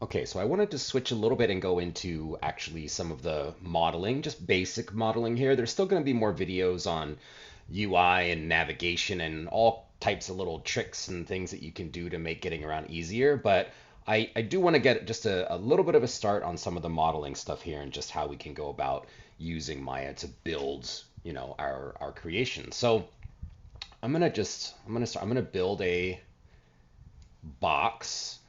Okay, so I wanted to switch a little bit and go into actually some of the modeling, just basic modeling here. There's still going to be more videos on UI and navigation and all types of little tricks and things that you can do to make getting around easier. But I do want to get just a little bit of a start on some of the modeling stuff here and just how we can go about using Maya to build, our creation. So I'm gonna build a box.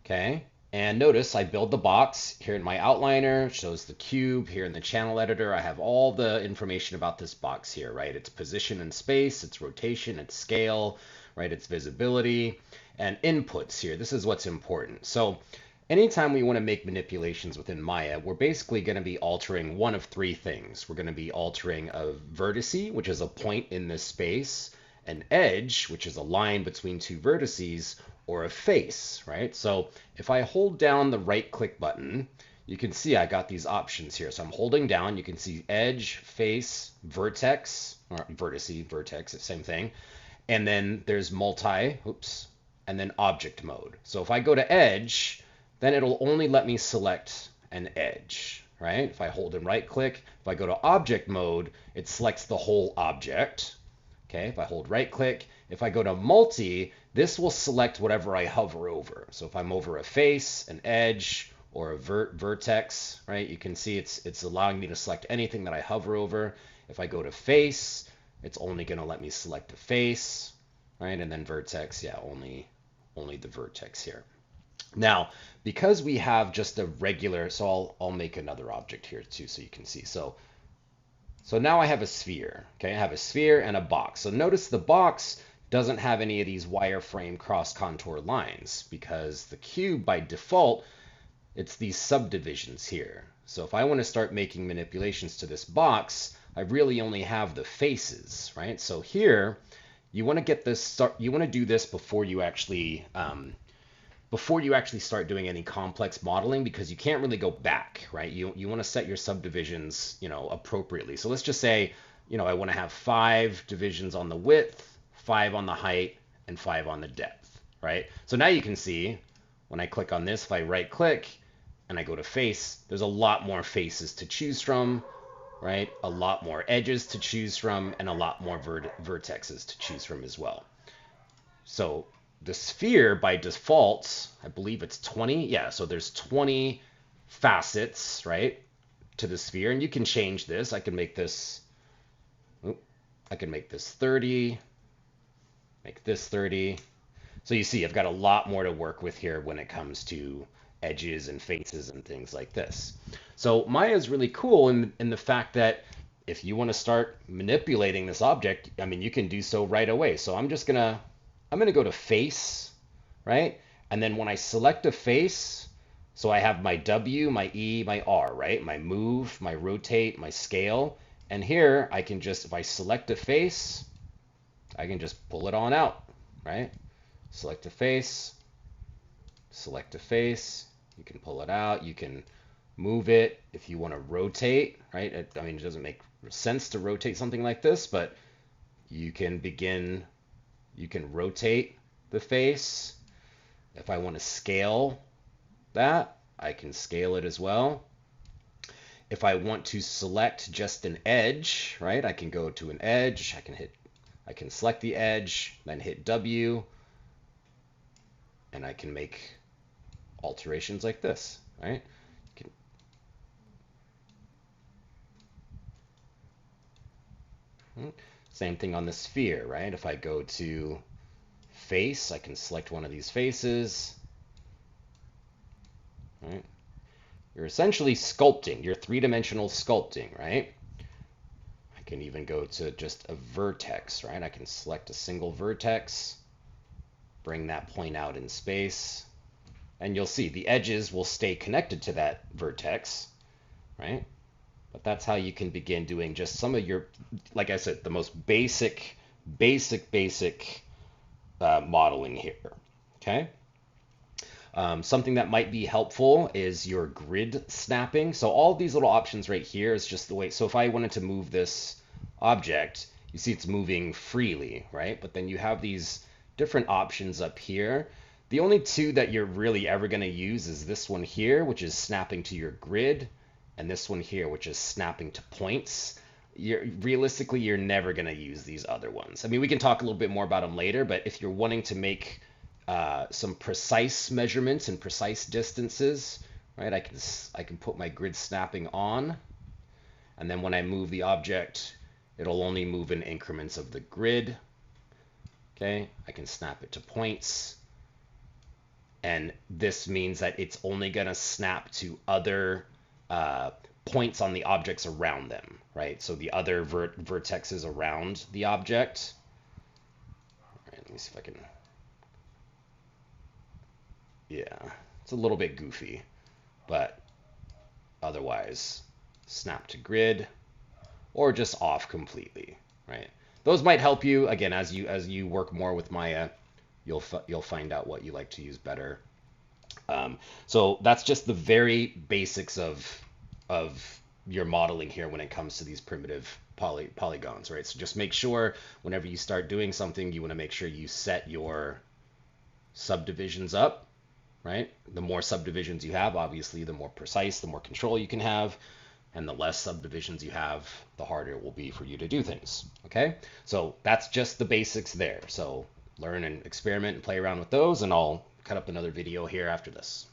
Okay. And notice I build the box here in my outliner, shows the cube here in the channel editor. I have all the information about this box here, right? Its position in space, its rotation, its scale, right? Its visibility and inputs here. This is what's important. So anytime we want to make manipulations within Maya, we're basically going to be altering one of three things. We're going to be altering a vertice, which is a point in this space, an edge, which is a line between two vertices, or a face, right? So if I hold down the right click button, you can see I got these options here. So I'm holding down, you can see edge, face, vertex, or vertice, vertex, same thing. And then there's multi, oops, and then object mode. So if I go to edge, then it'll only let me select an edge, right? If I hold and right click, if I go to object mode, it selects the whole object. Okay, if I hold right click, if I go to multi, this will select whatever I hover over. So if I'm over a face, an edge, or a vertex, right, you can see it's allowing me to select anything that I hover over. If I go to face, it's only going to let me select a face, right? And then vertex, yeah, only the vertex here. Now, because we have just a regular, so I'll make another object here too so you can see. So now I have a sphere, okay? I have a sphere and a box. So notice the box doesn't have any of these wireframe cross contour lines because the cube by default, it's these subdivisions here. So if I want to start making manipulations to this box, I really only have the faces, right? So here, you want to get this start, you want to do this before you actually start doing any complex modeling because you can't really go back, right? You want to set your subdivisions, appropriately. So let's just say, I want to have 5 divisions on the width, 5 on the height, and 5 on the depth, right? So now you can see when I click on this, if I right click and I go to face, there's a lot more faces to choose from, right? A lot more edges to choose from and a lot more vertexes to choose from as well. So the sphere by default, I believe it's 20. Yeah, so there's 20 facets, right, to the sphere. And you can change this. I can make this, I can make this 30, make this 30. So you see, I've got a lot more to work with here when it comes to edges and faces and things like this. So Maya is really cool in the fact that if you want to start manipulating this object, I mean, you can do so right away. So I'm gonna go to face, right? And then when I select a face, so I have my W, my E, my R, right? My move, my rotate, my scale. And here I can just, if I select a face, I can just pull it on out, right? Select a face, select a face. You can pull it out. You can move it if you want to rotate, right? I mean, it doesn't make sense to rotate something like this, but you can begin, you can rotate the face. If I want to scale that, I can scale it as well. If I want to select just an edge, right, I can go to an edge. I can select the edge, then hit W, and I can make alterations like this, right? Same thing on the sphere, right? If I go to face, I can select one of these faces, right? You're essentially sculpting. You're three-dimensional sculpting, right? I can even go to just a vertex, right? I can select a single vertex, bring that point out in space, and you'll see the edges will stay connected to that vertex, right? But that's how you can begin doing just some of your, like I said, the most basic modeling here, okay? Something that might be helpful is your grid snapping. So all these little options right here is just the way. So if I wanted to move this object, you see it's moving freely, right? But then you have these different options up here The only two that you're really ever going to use is this one here, which is snapping to your grid, and this one here, which is snapping to points. Realistically, you're never going to use these other ones. I mean, we can talk a little bit more about them later, but if you're wanting to make some precise measurements and precise distances, right, I can put my grid snapping on, and then when I move the object, it'll only move in increments of the grid. Okay, I can snap it to points. And this means that it's only going to snap to other points on the objects around them, right? So the other vertexes around the object. All right, let me see if I can. Yeah, it's a little bit goofy, but otherwise, snap to grid or just off completely, right? Those might help you again as you work more with Maya. You'll find out what you like to use better. So that's just the very basics of your modeling here when it comes to these primitive polygons, right? So just make sure whenever you start doing something, you want to make sure you set your subdivisions up, right? The more subdivisions you have, obviously, the more precise, the more control you can have, and the less subdivisions you have, the harder it will be for you to do things, okay? So that's just the basics there. So learn and experiment and play around with those, and I'll cut up another video here after this.